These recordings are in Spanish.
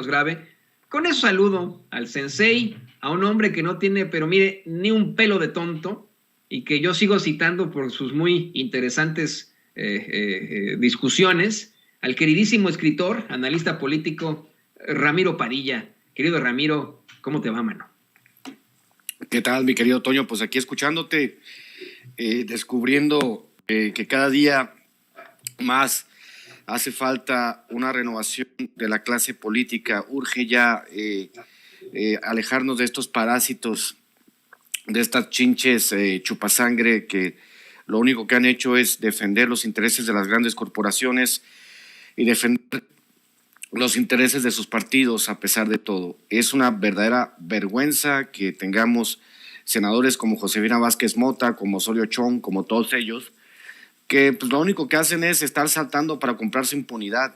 nos grabe. Con eso saludo al sensei, a un hombre que no tiene, pero mire, ni un pelo de tonto, y que yo sigo citando por sus muy interesantes discusiones, al queridísimo escritor, analista político, Ramiro Padilla. Querido Ramiro, ¿cómo te va, mano? ¿Qué tal, mi querido Toño? Pues aquí escuchándote, descubriendo que cada día más hace falta una renovación de la clase política. Urge ya alejarnos de estos parásitos, de estas chinches chupasangre que lo único que han hecho es defender los intereses de las grandes corporaciones y defender los intereses de sus partidos a pesar de todo. Es una verdadera vergüenza que tengamos senadores como Josefina Vázquez Mota, como Osorio Chong, como todos ellos, que pues, lo único que hacen es estar saltando para comprarse impunidad.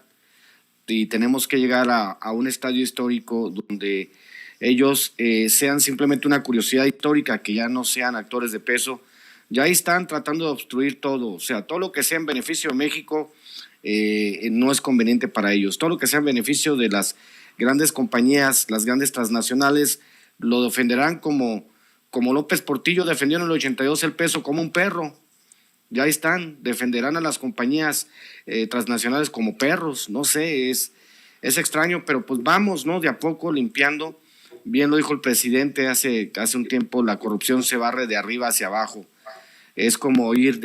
Y tenemos que llegar a un estadio histórico donde ellos sean simplemente una curiosidad histórica, que ya no sean actores de peso. Ya ahí están tratando de obstruir todo, o sea, todo lo que sea en beneficio de México no es conveniente para ellos. Todo lo que sea en beneficio de las grandes compañías, las grandes transnacionales, lo defenderán como López Portillo defendió en el 82 el peso como un perro. Ya están, defenderán a las compañías transnacionales como perros. No sé, es extraño, pero pues vamos, ¿no? De a poco limpiando. Bien lo dijo el presidente hace un tiempo, la corrupción se barre de arriba hacia abajo. Es como ir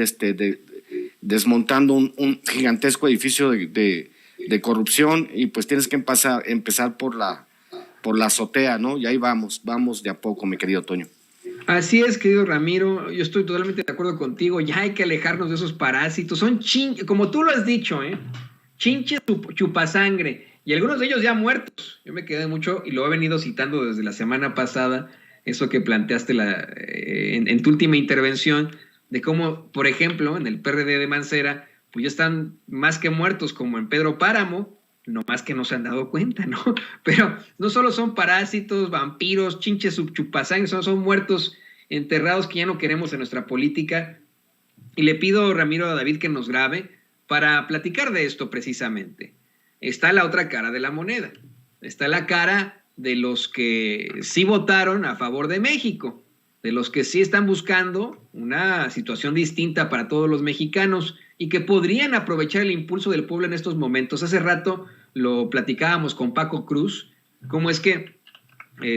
desmontando un gigantesco edificio de corrupción, y pues tienes que empezar por la azotea, ¿no? Y ahí vamos de a poco, mi querido Toño. Así es, querido Ramiro, yo estoy totalmente de acuerdo contigo. Ya hay que alejarnos de esos parásitos. Son como tú lo has dicho, chinches chupasangre, y algunos de ellos ya muertos. Yo me quedé mucho, y lo he venido citando desde la semana pasada, eso que planteaste en tu última intervención, de cómo, por ejemplo, en el PRD de Mancera, pues ya están más que muertos, como en Pedro Páramo, no más que no se han dado cuenta, ¿no? Pero no solo son parásitos, vampiros, chinches chupasangre, son muertos enterrados que ya no queremos en nuestra política. Y le pido, Ramiro, a David que nos grabe para platicar de esto precisamente. Está la otra cara de la moneda. Está la cara de los que sí votaron a favor de México, de los que sí están buscando una situación distinta para todos los mexicanos y que podrían aprovechar el impulso del pueblo en estos momentos. Hace rato lo platicábamos con Paco Cruz, cómo es que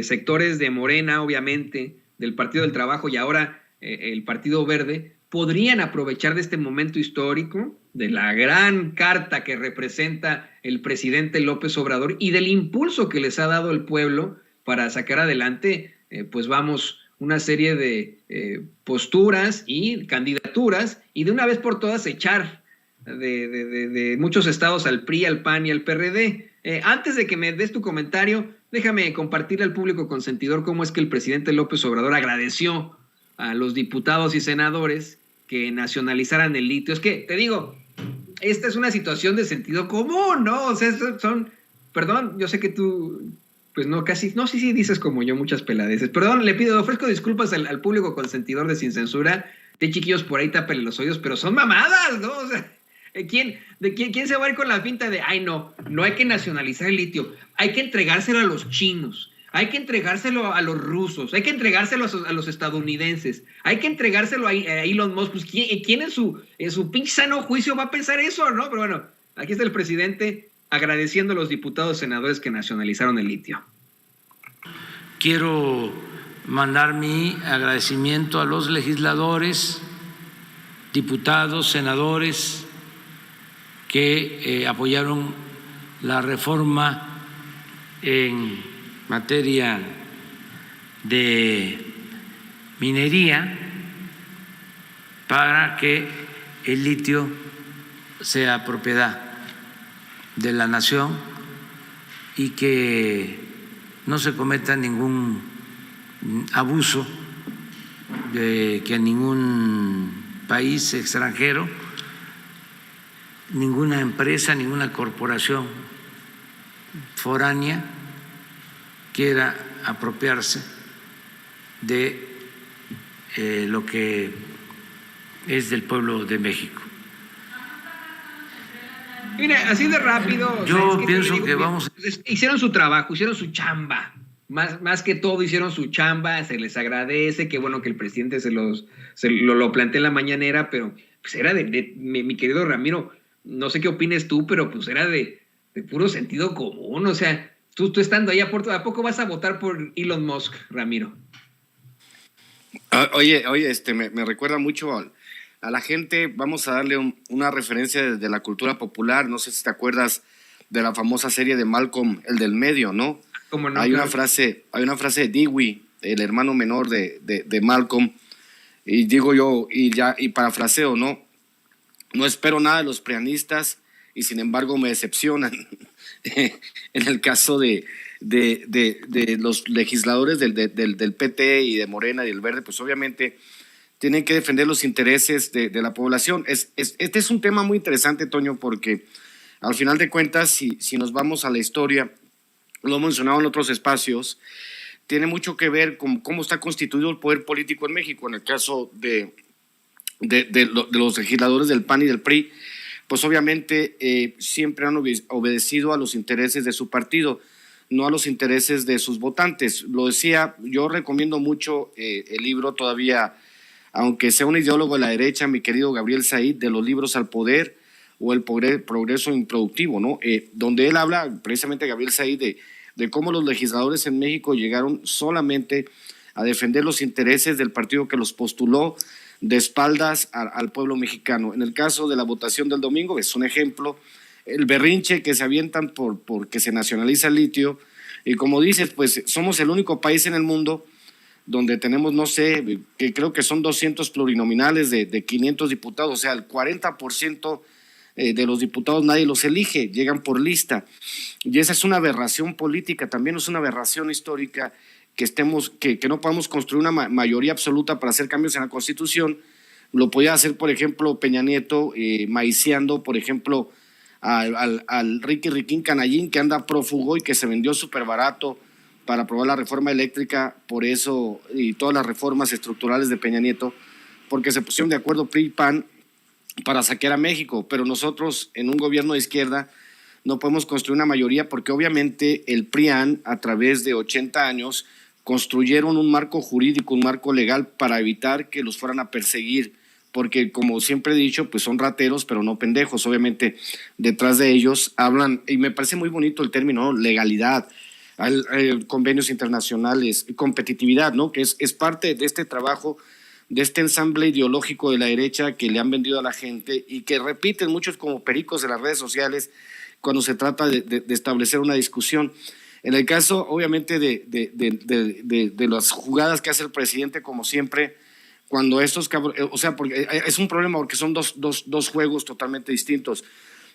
sectores de Morena, obviamente, del Partido del Trabajo y ahora el Partido Verde, podrían aprovechar de este momento histórico, de la gran carta que representa el presidente López Obrador y del impulso que les ha dado el pueblo para sacar adelante, pues vamos, una serie de posturas y candidaturas, y de una vez por todas echar de muchos estados al PRI, al PAN y al PRD. Antes de que me des tu comentario, déjame compartirle al público consentidor cómo es que el presidente López Obrador agradeció a los diputados y senadores que nacionalizaran el litio. Es que, te digo, esta es una situación de sentido común, ¿no? O sea, perdón, yo sé que tú, pues no, casi, no, sí dices como yo muchas peladeces. Perdón, ofrezco disculpas al público consentidor de Sin Censura. De chiquillos por ahí tápenle los oídos, pero son mamadas, ¿no? O sea, ¿quién se va a ir con la finta de, ay, no hay que nacionalizar el litio, hay que entregárselo a los chinos, hay que entregárselo a los rusos, hay que entregárselo a los estadounidenses, hay que entregárselo a Elon Musk? Pues, ¿quién en su pinche sano juicio va a pensar eso, no? Pero bueno, aquí está el presidente agradeciendo a los diputados y senadores que nacionalizaron el litio. Quiero mandar mi agradecimiento a los legisladores, diputados, senadores que apoyaron la reforma en materia de minería para que el litio sea propiedad de la nación y que no se cometa ningún abuso, de que ningún país extranjero, ninguna empresa, ninguna corporación foránea quiera apropiarse de lo que es del pueblo de México. Mira, así de rápido. Yo pienso que vamos... Hicieron su trabajo, hicieron su chamba. Más que todo hicieron su chamba, se les agradece, qué bueno que el presidente lo plantea en la mañanera, pero pues era mi querido Ramiro, no sé qué opines tú, pero pues era de puro sentido común, o sea, tú estando ahí ¿a poco vas a votar por Elon Musk, Ramiro? Oye, me recuerda mucho a la gente. Vamos a darle una referencia de la cultura popular. No sé si te acuerdas de la famosa serie de Malcolm, el del medio, ¿no? ¿Cómo no? Hay una frase de Dewey, el hermano menor de Malcolm, y digo yo, y parafraseo, ¿no? No espero nada de los prianistas y sin embargo me decepcionan. En el caso de los legisladores del PT y de Morena y del Verde, pues obviamente tienen que defender los intereses de la población. Este es un tema muy interesante, Toño, porque al final de cuentas, si nos vamos a la historia, lo he mencionado en otros espacios, tiene mucho que ver con cómo está constituido el poder político en México. En el caso de los legisladores del PAN y del PRI, pues obviamente siempre han obedecido a los intereses de su partido, no a los intereses de sus votantes. Lo decía, yo recomiendo mucho el libro todavía, aunque sea un ideólogo de la derecha, mi querido Gabriel Said, de los libros Al Poder o El Progreso Improductivo, ¿no? Donde él habla, precisamente Gabriel Said, de cómo los legisladores en México llegaron solamente a defender los intereses del partido que los postuló, de espaldas al pueblo mexicano. En el caso de la votación del domingo, es un ejemplo, el berrinche que se avientan porque se nacionaliza el litio, y como dices, pues somos el único país en el mundo donde tenemos, no sé, que creo que son 200 plurinominales de 500 diputados, o sea, el 40% de los diputados nadie los elige, llegan por lista, y esa es una aberración política, también es una aberración histórica que no podamos construir una mayoría absoluta para hacer cambios en la Constitución. Lo podía hacer, por ejemplo, Peña Nieto, maiciando, por ejemplo, al Riquín Canallín, que anda prófugo y que se vendió súper barato para aprobar la reforma eléctrica, por eso, y todas las reformas estructurales de Peña Nieto, porque se pusieron de acuerdo PRI y PAN para saquear a México, pero nosotros en un gobierno de izquierda no podemos construir una mayoría porque obviamente el PRIAN a través de 80 años construyeron un marco jurídico, un marco legal para evitar que los fueran a perseguir, porque como siempre he dicho, pues son rateros, pero no pendejos. Obviamente detrás de ellos hablan, y me parece muy bonito el término, ¿no? Legalidad, convenios internacionales, competitividad, ¿no? Que es parte de este trabajo, de este ensamble ideológico de la derecha que le han vendido a la gente y que repiten muchos como pericos de las redes sociales cuando se trata de establecer una discusión. En el caso, obviamente, de las jugadas que hace el presidente, como siempre, cuando estos cabrones, o sea, porque es un problema porque son dos juegos totalmente distintos.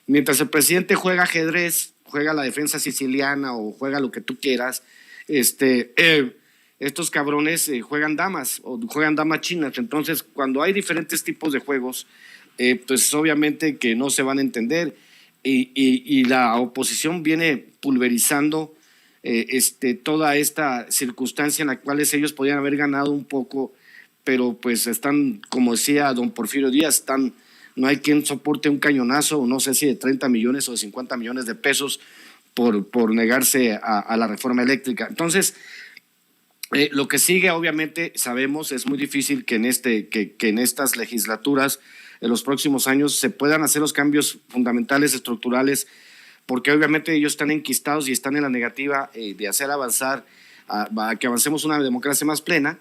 Mientras el presidente juega ajedrez, juega la defensa siciliana o juega lo que tú quieras, estos cabrones juegan damas o juegan damas chinas. Entonces, cuando hay diferentes tipos de juegos, pues obviamente que no se van a entender y la oposición viene pulverizando toda esta circunstancia en la cual ellos podían haber ganado un poco, pero pues están, como decía don Porfirio Díaz, no hay quien soporte un cañonazo, no sé si de 30 millones o de 50 millones de pesos por negarse a la reforma eléctrica. Entonces, lo que sigue, obviamente, sabemos, es muy difícil que en estas legislaturas, en los próximos años, se puedan hacer los cambios fundamentales, estructurales, porque obviamente ellos están enquistados y están en la negativa de hacer avanzar, a que avancemos una democracia más plena.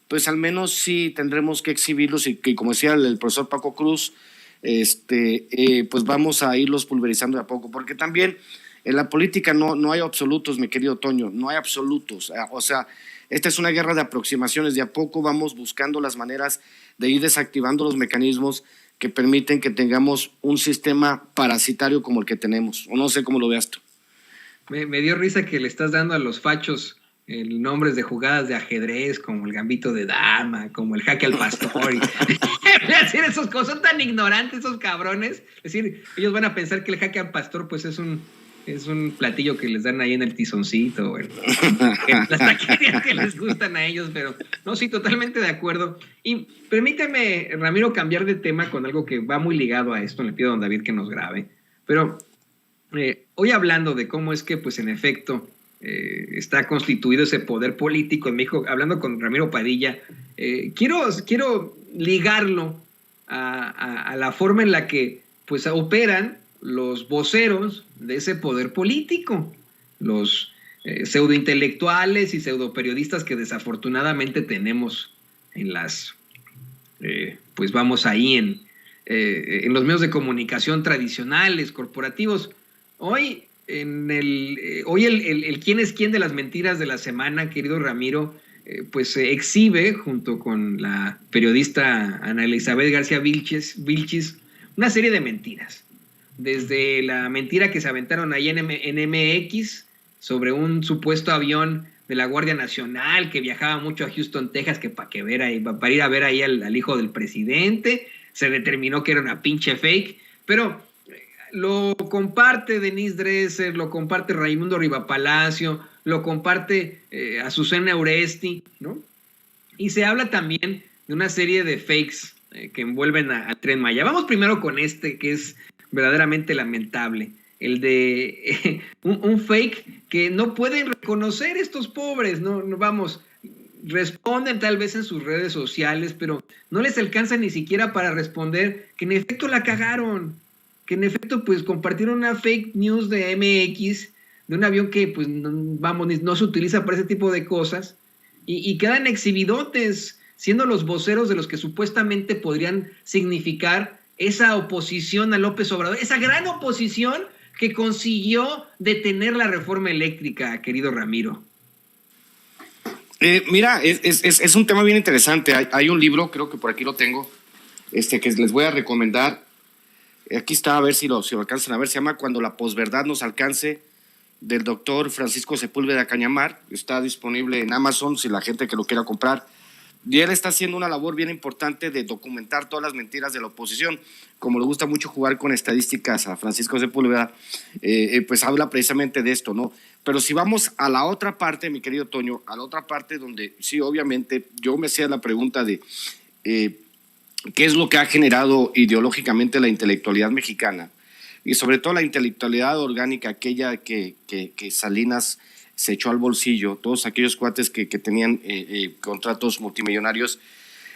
Pues al menos sí tendremos que exhibirlos y como decía el profesor Paco Cruz, pues vamos a irlos pulverizando de a poco, porque también en la política no hay absolutos, mi querido Toño, no hay absolutos. O sea, esta es una guerra de aproximaciones, de a poco vamos buscando las maneras de ir desactivando los mecanismos que permiten que tengamos un sistema parasitario como el que tenemos, o no sé cómo lo veas tú. Me dio risa que le estás dando a los fachos nombres de jugadas de ajedrez, como el gambito de dama, como el jaque al pastor. Decir, esos cosas son tan ignorantes, esos cabrones. Es decir, ellos van a pensar que el jaque al pastor pues es un platillo que les dan ahí en el tizoncito, bueno, las taquerías que les gustan a ellos, pero no, sí, totalmente de acuerdo. Y permíteme, Ramiro, cambiar de tema con algo que va muy ligado a esto, le pido a don David que nos grabe. Pero hoy hablando de cómo es que, pues en efecto, está constituido ese poder político en México, hablando con Ramiro Padilla, quiero ligarlo a la forma en la que pues operan los voceros de ese poder político, los pseudointelectuales y pseudoperiodistas que desafortunadamente tenemos en las, pues vamos ahí en los medios de comunicación tradicionales, corporativos. Hoy el quién es quién de las mentiras de la semana, querido Ramiro, pues se exhibe junto con la periodista Ana Elizabeth García Vilchis una serie de mentiras. Desde la mentira que se aventaron ahí en MX sobre un supuesto avión de la Guardia Nacional que viajaba mucho a Houston, Texas, que para ir a ver ahí al hijo del presidente, se determinó que era una pinche fake, pero lo comparte Denise Dresser, lo comparte Raimundo Rivapalacio, lo comparte Azucena Uresti, ¿no? Y se habla también de una serie de fakes que envuelven al Tren Maya. Vamos primero con este, que es verdaderamente lamentable, el de un fake que no pueden reconocer estos pobres, no vamos, responden tal vez en sus redes sociales, pero no les alcanza ni siquiera para responder que en efecto la cagaron, que en efecto pues compartieron una fake news de MX, de un avión que pues no se utiliza para ese tipo de cosas, y quedan exhibidotes, siendo los voceros de los que supuestamente podrían significar esa oposición a López Obrador, esa gran oposición que consiguió detener la reforma eléctrica, querido Ramiro. Mira, es un tema bien interesante. Hay un libro, creo que por aquí lo tengo, que les voy a recomendar. Aquí está, a ver si lo alcanzan a ver. Se llama Cuando la posverdad nos alcance, del doctor Francisco Sepúlveda Cañamar. Está disponible en Amazon si la gente que lo quiera comprar. Y él está haciendo una labor bien importante de documentar todas las mentiras de la oposición. Como le gusta mucho jugar con estadísticas a Francisco Sepúlveda, pues habla precisamente de esto, ¿no? Pero si vamos a la otra parte, mi querido Toño, a la otra parte donde sí, obviamente, yo me hacía la pregunta de qué es lo que ha generado ideológicamente la intelectualidad mexicana, y sobre todo la intelectualidad orgánica, aquella que Salinas se echó al bolsillo, todos aquellos cuates que tenían contratos multimillonarios.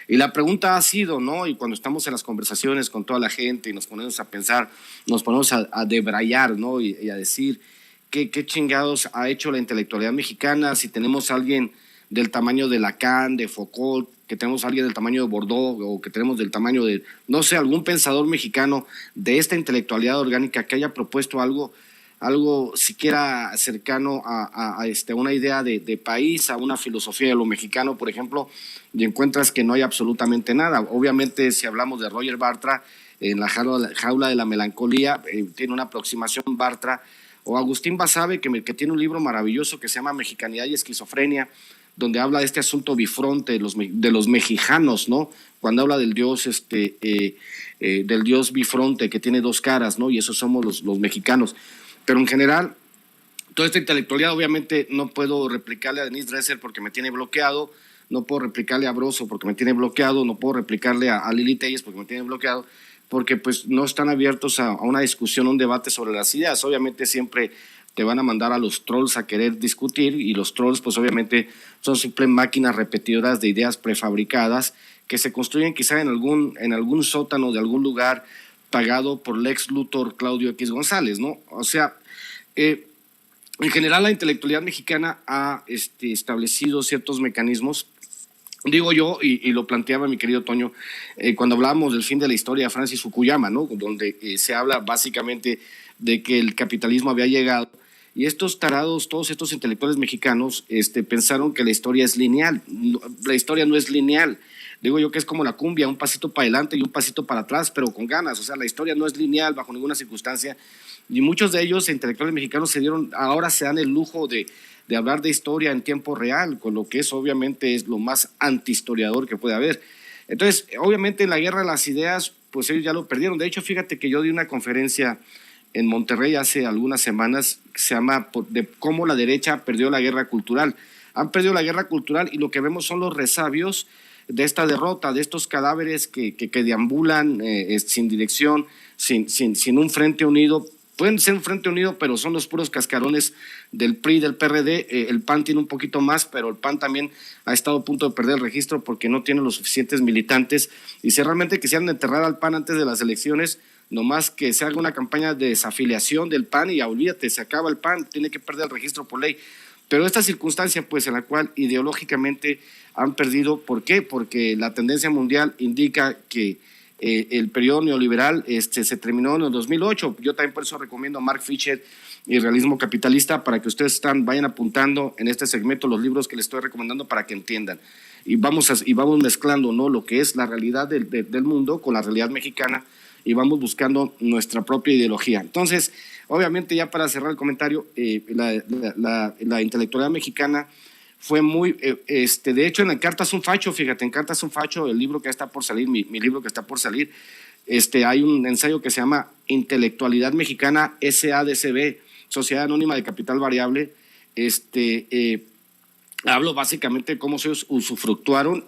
Y la pregunta ha sido, ¿no? Y cuando estamos en las conversaciones con toda la gente y nos ponemos a pensar, nos ponemos a debrayar, ¿no? Y a decir qué chingados ha hecho la intelectualidad mexicana, si tenemos a alguien del tamaño de Lacan, de Foucault, que tenemos a alguien del tamaño de Bordeaux, o que tenemos del tamaño de, no sé, algún pensador mexicano de esta intelectualidad orgánica que haya propuesto algo siquiera cercano a una idea de país, a una filosofía de lo mexicano, por ejemplo, y encuentras que no hay absolutamente nada. Obviamente, si hablamos de Roger Bartra, en la jaula de la melancolía, tiene una aproximación Bartra, o Agustín Basabe, que tiene un libro maravilloso que se llama Mexicanidad y Esquizofrenia, donde habla de este asunto bifronte de los mexicanos, ¿no? Cuando habla del dios, del dios bifronte que tiene dos caras, ¿no? Y esos somos los mexicanos. Pero en general, toda esta intelectualidad, obviamente no puedo replicarle a Denise Dresser porque me tiene bloqueado, no puedo replicarle a Broso porque me tiene bloqueado, no puedo replicarle a Lili Telles porque me tiene bloqueado, porque pues no están abiertos a una discusión, a un debate sobre las ideas. Obviamente siempre te van a mandar a los trolls a querer discutir, y los trolls pues obviamente son simples máquinas repetidoras de ideas prefabricadas que se construyen quizá en algún sótano de algún lugar pagado por Lex Luthor Claudio X González, ¿no? O sea, en general la intelectualidad mexicana ha establecido ciertos mecanismos, digo yo, y lo planteaba mi querido Toño, cuando hablábamos del fin de la historia de Francis Fukuyama, ¿no? Donde se habla básicamente de que el capitalismo había llegado, y estos tarados, todos estos intelectuales mexicanos pensaron que la historia es lineal. La historia no es lineal. Digo yo que es como la cumbia, un pasito para adelante y un pasito para atrás, pero con ganas. O sea, la historia no es lineal bajo ninguna circunstancia, y muchos de ellos, intelectuales mexicanos, ahora se dan el lujo de hablar de historia en tiempo real, con lo que es obviamente es lo más antihistoriador que puede haber. Entonces, obviamente en la guerra de las ideas, pues ellos ya lo perdieron. De hecho, fíjate que yo di una conferencia en Monterrey hace algunas semanas que se llama de cómo la derecha perdió la guerra cultural. Han perdido la guerra cultural, y lo que vemos son los resabios de esta derrota, de estos cadáveres que deambulan sin dirección, sin un frente unido, pueden ser un frente unido, pero son los puros cascarones del PRI, del PRD. El PAN tiene un poquito más, pero el PAN también ha estado a punto de perder el registro porque no tiene los suficientes militantes. Y si realmente quisieran enterrar al PAN antes de las elecciones, nomás que se haga una campaña de desafiliación del PAN y ya olvídate, se acaba el PAN, tiene que perder el registro por ley. Pero esta circunstancia, pues, en la cual ideológicamente han perdido, ¿por qué? Porque la tendencia mundial indica que el periodo neoliberal se terminó en el 2008. Yo también por eso recomiendo a Mark Fisher y Realismo Capitalista para que ustedes vayan apuntando en este segmento los libros que les estoy recomendando para que entiendan. Y vamos mezclando, ¿no?, lo que es la realidad del mundo con la realidad mexicana y vamos buscando nuestra propia ideología. Entonces, obviamente, ya para cerrar el comentario, la intelectualidad mexicana fue muy, de hecho, en Cartas un Facho, fíjate, en Cartas un Facho, el libro que está por salir, mi libro que está por salir, hay un ensayo que se llama Intelectualidad Mexicana SADCB, Sociedad Anónima de Capital Variable. Hablo básicamente de cómo se usufructuaron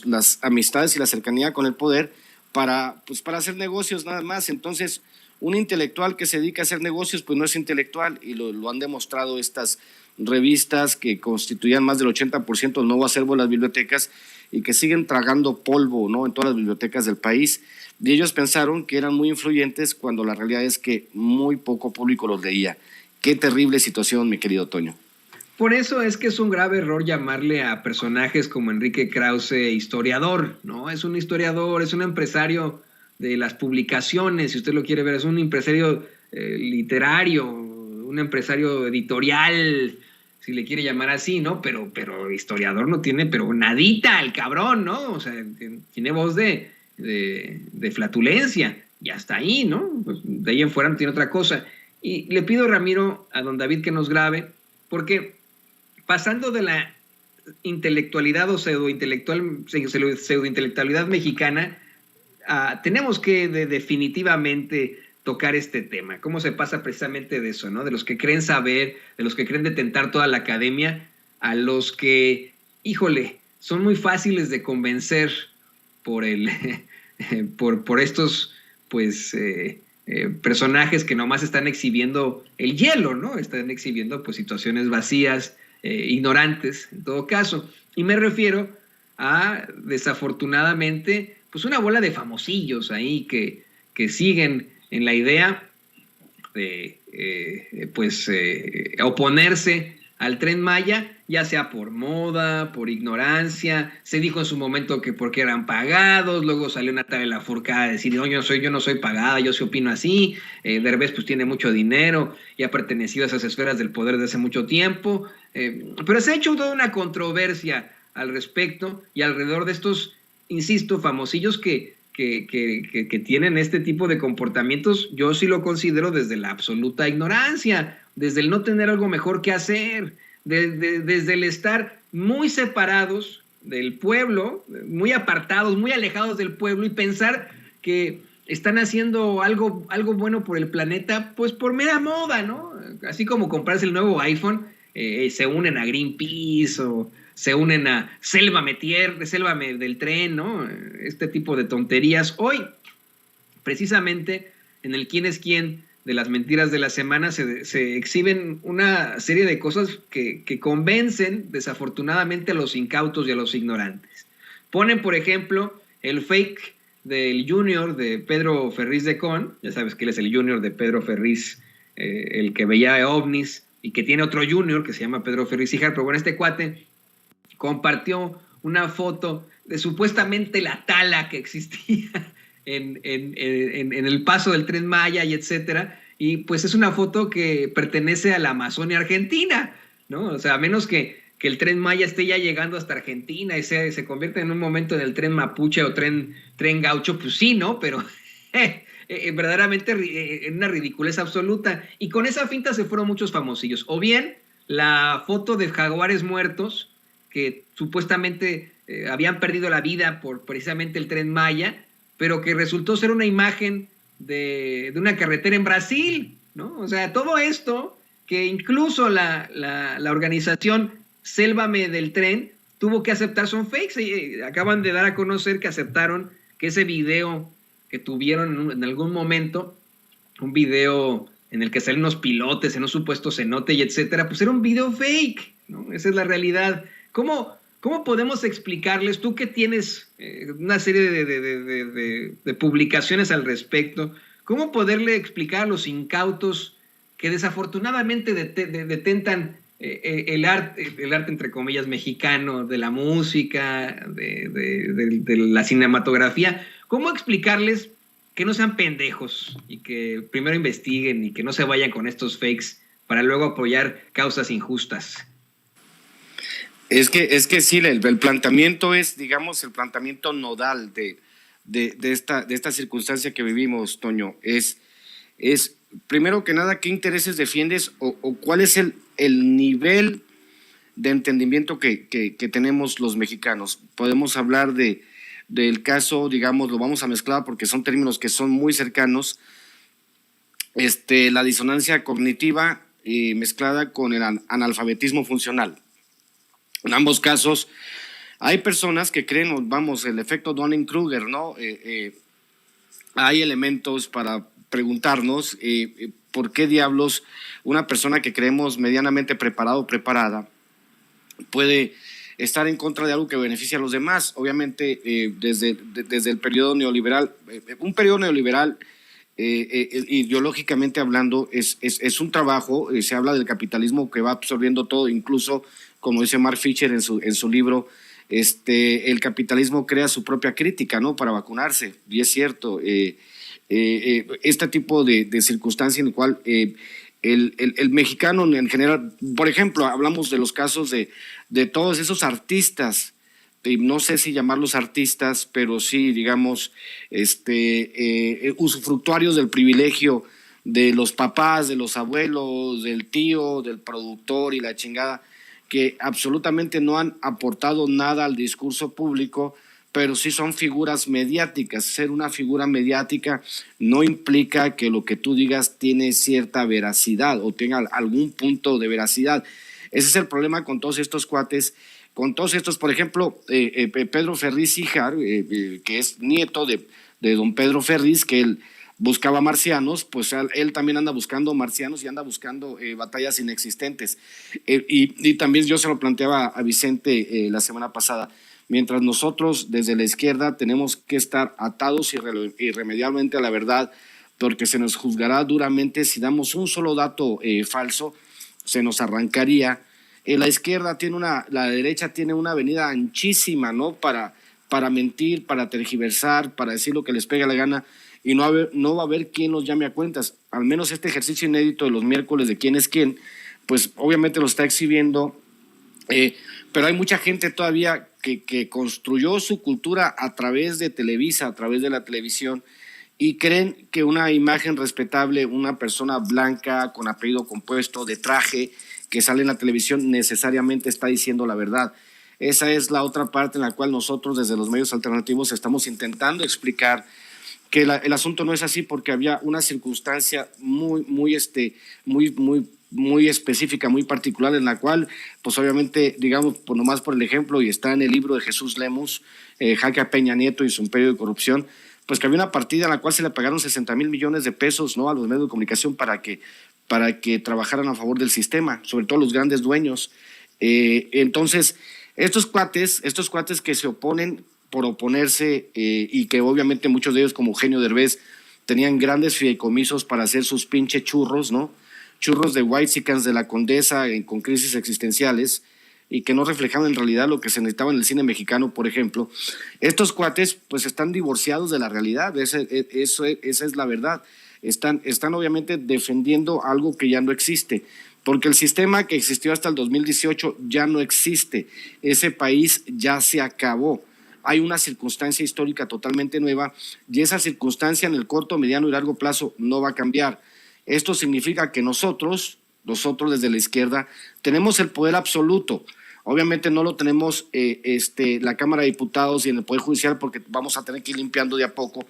las amistades y la cercanía con el poder para hacer negocios nada más. Entonces, un intelectual que se dedica a hacer negocios, pues no es intelectual, y lo han demostrado estas revistas que constituían más del 80% del nuevo acervo de las bibliotecas y que siguen tragando polvo, ¿no?, en todas las bibliotecas del país. Y ellos pensaron que eran muy influyentes cuando la realidad es que muy poco público los leía. Qué terrible situación, mi querido Toño. Por eso es que es un grave error llamarle a personajes como Enrique Krause historiador, ¿no? Es un historiador, es un empresario de las publicaciones, si usted lo quiere ver, es un empresario literario, un empresario editorial, si le quiere llamar así, ¿no? Pero historiador no tiene, pero nadita el cabrón, ¿no? O sea, tiene voz de flatulencia, y hasta ahí, ¿no? Pues de ahí en fuera no tiene otra cosa. Y le pido, Ramiro, a don David que nos grabe, porque pasando de la intelectualidad o pseudointelectualidad mexicana, tenemos que definitivamente tocar este tema. ¿Cómo se pasa precisamente de eso, ¿no? De los que creen saber, de los que creen detentar toda la academia, a los que, híjole, son muy fáciles de convencer por estos, pues, personajes que nomás están exhibiendo el hielo, ¿no? Están exhibiendo, pues, situaciones vacías, ignorantes, en todo caso. Y me refiero a, desafortunadamente, pues una bola de famosillos ahí que siguen en la idea de oponerse al Tren Maya, ya sea por moda, por ignorancia. Se dijo en su momento que porque eran pagados, luego salió Natalia Lafourcade a decir, no, yo no soy pagada, yo sí opino así. Derbez pues tiene mucho dinero y ha pertenecido a esas esferas del poder desde hace mucho tiempo, pero se ha hecho toda una controversia al respecto y alrededor de estos, insisto, famosillos que tienen este tipo de comportamientos. Yo sí lo considero desde la absoluta ignorancia, desde el no tener algo mejor que hacer, desde el estar muy separados del pueblo, muy apartados, muy alejados del pueblo, y pensar que están haciendo algo bueno por el planeta, pues por mera moda, ¿no? Así como comprarse el nuevo iPhone, se unen a Greenpeace o se unen a Sélvame del Tren, ¿no? Este tipo de tonterías. Hoy, precisamente, en el quién es quién de las mentiras de la semana, se exhiben una serie de cosas que convencen, desafortunadamente, a los incautos y a los ignorantes. Ponen, por ejemplo, el fake del Junior de Pedro Ferriz de Con. Ya sabes que él es el Junior de Pedro Ferriz, el que veía ovnis, y que tiene otro Junior que se llama Pedro Ferriz Hijar. Pero bueno, este cuate compartió una foto de supuestamente la tala que existía en el paso del Tren Maya y etcétera, y pues es una foto que pertenece a la Amazonia argentina, ¿no? O sea, a menos que el Tren Maya esté ya llegando hasta Argentina y se convierta en un momento en el Tren Mapuche o tren Gaucho, pues sí, ¿no? Pero verdaderamente en una ridiculez absoluta. Y con esa finta se fueron muchos famosillos. O bien la foto de jaguares muertos que supuestamente habían perdido la vida por precisamente el Tren Maya, pero que resultó ser una imagen de una carretera en Brasil, ¿no? O sea, todo esto que incluso la organización Sélvame del Tren tuvo que aceptar son fakes. Acaban de dar a conocer que aceptaron que ese video que tuvieron en algún momento un video en el que salen unos pilotes en un supuesto cenote y etcétera, pues era un video fake, ¿no? Esa es la realidad. ¿Cómo podemos explicarles, tú que tienes una serie de publicaciones al respecto, cómo poderle explicar a los incautos que desafortunadamente detentan el arte entre comillas mexicano, de la música, de la cinematografía, cómo explicarles que no sean pendejos y que primero investiguen y que no se vayan con estos fakes para luego apoyar causas injustas? Es que sí, el planteamiento es, digamos, el planteamiento nodal de esta circunstancia que vivimos, Toño. Es primero que nada, ¿qué intereses defiendes o cuál es el nivel de entendimiento que tenemos los mexicanos? Podemos hablar del caso, digamos, lo vamos a mezclar porque son términos que son muy cercanos, la disonancia cognitiva mezclada con el analfabetismo funcional. En ambos casos hay personas que creen, vamos, el efecto Dunning-Kruger, ¿no? Hay elementos para preguntarnos por qué diablos una persona que creemos medianamente preparado o preparada puede estar en contra de algo que beneficia a los demás. Obviamente, desde el periodo neoliberal, un periodo neoliberal, ideológicamente hablando, es un trabajo. Se habla del capitalismo que va absorbiendo todo, incluso, como dice Mark Fisher en su libro, el capitalismo crea su propia crítica, ¿no?, para vacunarse, y es cierto. Este tipo de circunstancia en el cual el mexicano en general, por ejemplo, hablamos de los casos de todos esos artistas, no sé si llamarlos artistas, pero sí, digamos, usufructuarios del privilegio de los papás, de los abuelos, del tío, del productor y la chingada, que absolutamente no han aportado nada al discurso público, pero sí son figuras mediáticas. Ser una figura mediática no implica que lo que tú digas tiene cierta veracidad o tenga algún punto de veracidad. Ese es el problema con todos estos cuates, con todos estos, por ejemplo, Pedro Ferriz Híjar, que es nieto de don Pedro Ferriz, que él buscaba marcianos, pues él también anda buscando marcianos y anda buscando batallas inexistentes. Y también yo se lo planteaba a Vicente la semana pasada. Mientras nosotros desde la izquierda tenemos que estar atados irremediablemente a la verdad, porque se nos juzgará duramente si damos un solo dato falso, se nos arrancaría. La izquierda la derecha tiene una avenida anchísima, ¿no?, para mentir, para tergiversar, para decir lo que les pega la gana, y no va a haber quien los llame a cuentas. Al menos este ejercicio inédito de los miércoles de quién es quién, pues obviamente lo está exhibiendo, pero hay mucha gente todavía que construyó su cultura a través de Televisa, a través de la televisión, y creen que una imagen respetable, una persona blanca con apellido compuesto, de traje, que sale en la televisión, necesariamente está diciendo la verdad. Esa es la otra parte en la cual nosotros desde los medios alternativos estamos intentando explicar que el asunto no es así, porque había una circunstancia muy específica, muy particular, en la cual, pues obviamente, digamos, pues nomás por el ejemplo, y está en el libro de Jesús Lemus, Jaque a Peña Nieto y su imperio de corrupción, pues que había una partida en la cual se le pagaron 60,000 millones de pesos, ¿no?, a los medios de comunicación para que trabajaran a favor del sistema, sobre todo los grandes dueños. Entonces, estos cuates que se oponen por oponerse, y que obviamente muchos de ellos, como Eugenio Derbez, tenían grandes fideicomisos para hacer sus pinche churros, ¿no?, churros de whitexicans de la Condesa con crisis existenciales, y que no reflejaban en realidad lo que se necesitaba en el cine mexicano, por ejemplo. Estos cuates pues están divorciados de la realidad, esa es la verdad. Están obviamente defendiendo algo que ya no existe, porque el sistema que existió hasta el 2018 ya no existe, ese país ya se acabó. Hay una circunstancia histórica totalmente nueva, y esa circunstancia en el corto, mediano y largo plazo no va a cambiar. Esto significa que nosotros desde la izquierda tenemos el poder absoluto. Obviamente no lo tenemos la Cámara de Diputados y en el Poder Judicial, porque vamos a tener que ir limpiando de a poco,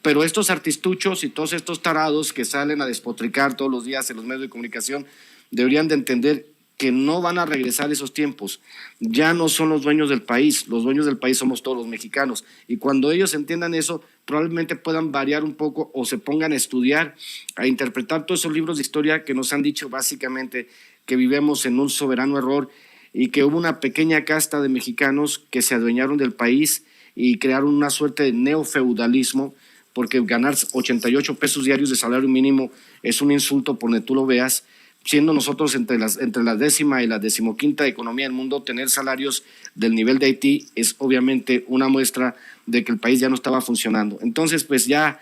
pero estos artistuchos y todos estos tarados que salen a despotricar todos los días en los medios de comunicación deberían de entender que no van a regresar esos tiempos. Ya no son los dueños del país, los dueños del país somos todos los mexicanos. Y cuando ellos entiendan eso, probablemente puedan variar un poco o se pongan a estudiar, a interpretar todos esos libros de historia que nos han dicho básicamente que vivimos en un soberano error y que hubo una pequeña casta de mexicanos que se adueñaron del país y crearon una suerte de neofeudalismo, porque ganar 88 pesos diarios de salario mínimo es un insulto por donde tú lo veas, siendo nosotros entre la décima y la decimoquinta economía del mundo. Tener salarios del nivel de Haití es obviamente una muestra de que el país ya no estaba funcionando. Entonces, pues ya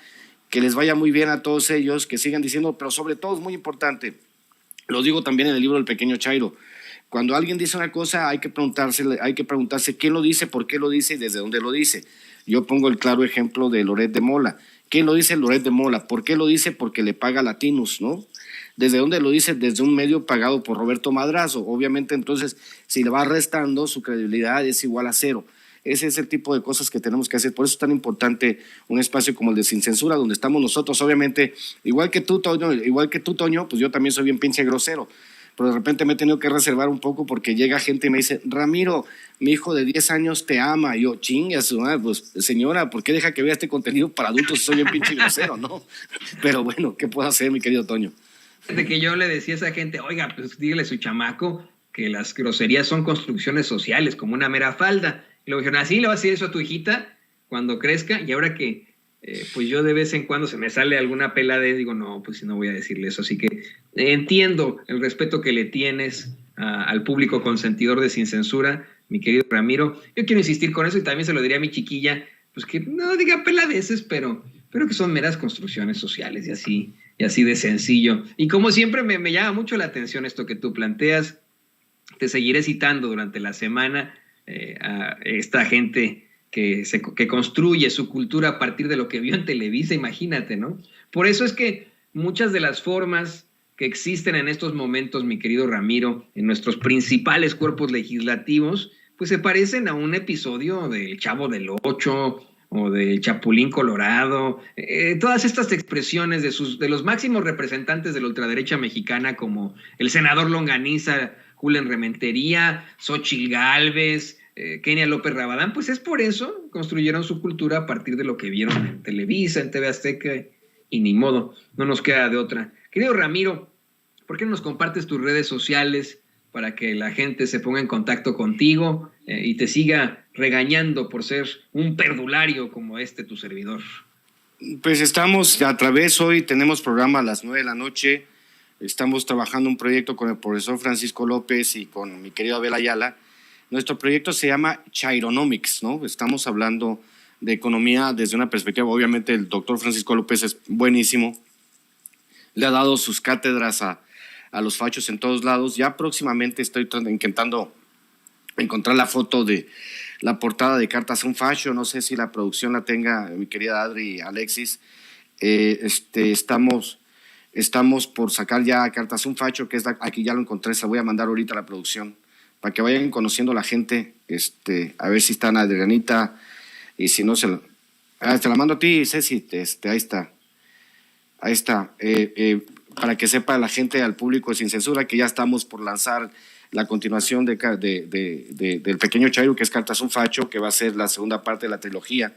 que les vaya muy bien a todos ellos, que sigan diciendo, pero sobre todo es muy importante, lo digo también en el libro del Pequeño Chairo, cuando alguien dice una cosa hay que preguntarse quién lo dice, por qué lo dice y desde dónde lo dice. Yo pongo el claro ejemplo de Loret de Mola. ¿Quién lo dice? Loret de Mola. ¿Por qué lo dice? Porque le paga Latinos, ¿no? ¿Desde dónde lo dice? Desde un medio pagado por Roberto Madrazo. Obviamente, entonces, si le va restando, su credibilidad es igual a cero. Ese es el tipo de cosas que tenemos que hacer. Por eso es tan importante un espacio como el de Sin Censura, donde estamos nosotros, obviamente, igual que tú, Toño, pues yo también soy bien pinche grosero. Pero de repente me he tenido que reservar un poco porque llega gente y me dice, Ramiro, mi hijo de 10 años te ama. Y yo, chingas, pues señora, ¿por qué deja que vea este contenido para adultos si soy bien pinche grosero, no? Pero bueno, ¿qué puedo hacer, mi querido Toño? De que yo le decía a esa gente, oiga, pues dígale a su chamaco que las groserías son construcciones sociales, como una mera falda. Y luego dijeron, ¿así le vas a decir eso a tu hijita cuando crezca? Y ahora que pues yo de vez en cuando se me sale alguna pelada, digo, no, pues no voy a decirle eso. Así que entiendo el respeto que le tienes al público consentidor de Sin Censura, mi querido Ramiro. Yo quiero insistir con eso y también se lo diría a mi chiquilla, pues que no diga peladeces, pero que son meras construcciones sociales y así de sencillo. Y como siempre me llama mucho la atención esto que tú planteas. Te seguiré citando durante la semana a esta gente que construye su cultura a partir de lo que vio en Televisa, imagínate, ¿no? Por eso es que muchas de las formas que existen en estos momentos, mi querido Ramiro, en nuestros principales cuerpos legislativos, pues se parecen a un episodio del Chavo del Ocho o del Chapulín Colorado, todas estas expresiones de los máximos representantes de la ultraderecha mexicana, como el senador Longaniza, Julen Rementería, Xóchitl Gálvez, Kenia López Rabadán, pues es por eso construyeron su cultura a partir de lo que vieron en Televisa, en TV Azteca, y ni modo, no nos queda de otra. Querido Ramiro, ¿por qué no nos compartes tus redes sociales para que la gente se ponga en contacto contigo y te siga regañando por ser un perdulario como tu servidor? Pues estamos a través, hoy tenemos programa a las 9 de la noche, estamos trabajando un proyecto con el profesor Francisco López y con mi querido Abel Ayala. Nuestro proyecto se llama Chaironomics, ¿no? Estamos hablando de economía desde una perspectiva, obviamente el doctor Francisco López es buenísimo, le ha dado sus cátedras a los fachos en todos lados. Ya próximamente estoy intentando encontrar la foto de la portada de Cartas a un Facho, no sé si la producción la tenga mi querida Adri y Alexis. Estamos por sacar ya Cartas a un Facho, que es aquí ya lo encontré, se la voy a mandar ahorita a la producción, para que vayan conociendo a la gente, a ver si está Adrianita, y si no te la mando a ti, Ceci, ahí está, para que sepa la gente, al público de Sin Censura, que ya estamos por lanzar la continuación del Pequeño Chairo, que es Cartas a un Facho, que va a ser la segunda parte de la trilogía,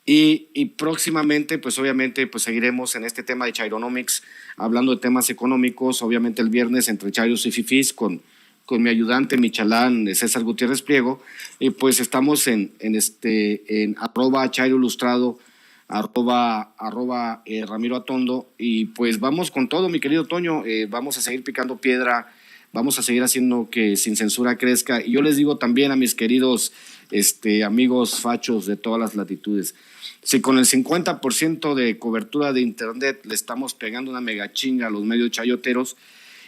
y próximamente, pues obviamente, pues seguiremos en este tema de Chaironomics, hablando de temas económicos, obviamente el viernes entre Chairos y Fifís, con mi ayudante, mi chalán, César Gutiérrez Pliego, y pues estamos en @Chairo Ilustrado, Ramiro Atondo, y pues vamos con todo, mi querido Toño, vamos a seguir picando piedra, vamos a seguir haciendo que Sin Censura crezca, y yo les digo también a mis queridos amigos fachos de todas las latitudes, si con el 50% de cobertura de internet le estamos pegando una mega chinga a los medios chayoteros,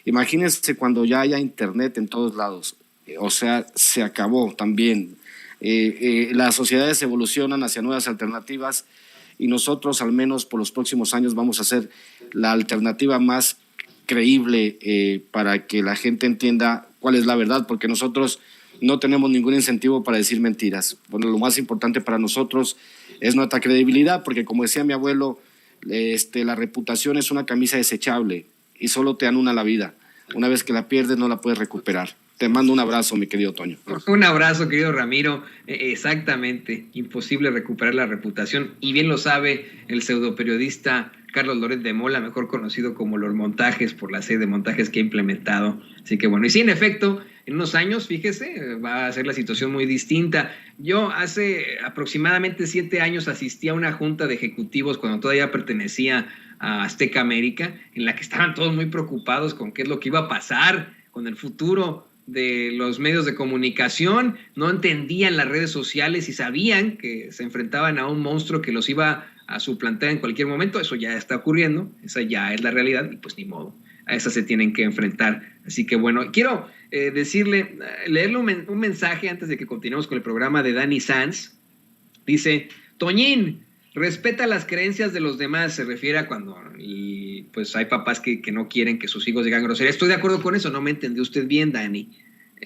imagínense cuando ya haya internet en todos lados, o sea, se acabó también. Las sociedades evolucionan hacia nuevas alternativas y nosotros, al menos por los próximos años, vamos a ser la alternativa más creíble para que la gente entienda cuál es la verdad, porque nosotros no tenemos ningún incentivo para decir mentiras. Bueno, lo más importante para nosotros es nuestra credibilidad, porque como decía mi abuelo, la reputación es una camisa desechable y solo te dan una a la vida. una vez que la pierdes no la puedes recuperar. Te mando un abrazo, mi querido Toño. Un abrazo, querido Ramiro. Exactamente, imposible recuperar la reputación, y bien lo sabe el pseudoperiodista Carlos Loret de Mola, mejor conocido como Los Montajes, por la serie de montajes que ha implementado. Así que bueno, y sí, en efecto, en unos años, fíjese, va a ser la situación muy distinta. Yo hace aproximadamente 7 años asistí a una junta de ejecutivos cuando todavía pertenecía a Azteca América, en la que estaban todos muy preocupados con qué es lo que iba a pasar con el futuro de los medios de comunicación. No entendían las redes sociales y sabían que se enfrentaban a un monstruo que los iba a suplantar en cualquier momento. Eso ya está ocurriendo, esa ya es la realidad, y pues ni modo, a esa se tienen que enfrentar. Así que bueno, quiero leerle un mensaje antes de que continuemos con el programa de Dani Sanz. Dice: Toñín, respeta las creencias de los demás. Se refiere a cuando pues hay papás que no quieren que sus hijos digan grosería. Estoy de acuerdo con eso, no me entendió usted bien, Dani.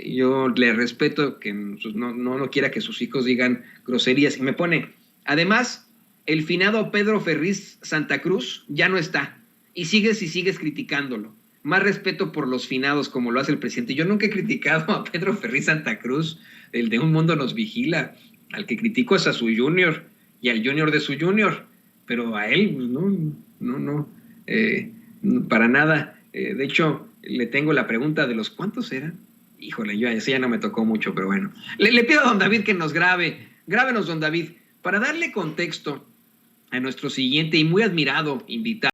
Yo le respeto que no quiera que sus hijos digan groserías. Y me pone: además, el finado Pedro Ferriz Santa Cruz ya no está, y sigues criticándolo. Más respeto por los finados, como lo hace el presidente. Yo nunca he criticado a Pedro Ferriz Santa Cruz, el de Un Mundo Nos Vigila. Al que critico es a su junior y al junior de su junior, pero a él no, para nada. De hecho, le tengo la pregunta de los ¿cuántos eran? Híjole, ese ya no me tocó mucho, pero bueno. Le pido a don David que nos grábenos, don David, para darle contexto a nuestro siguiente y muy admirado invitado.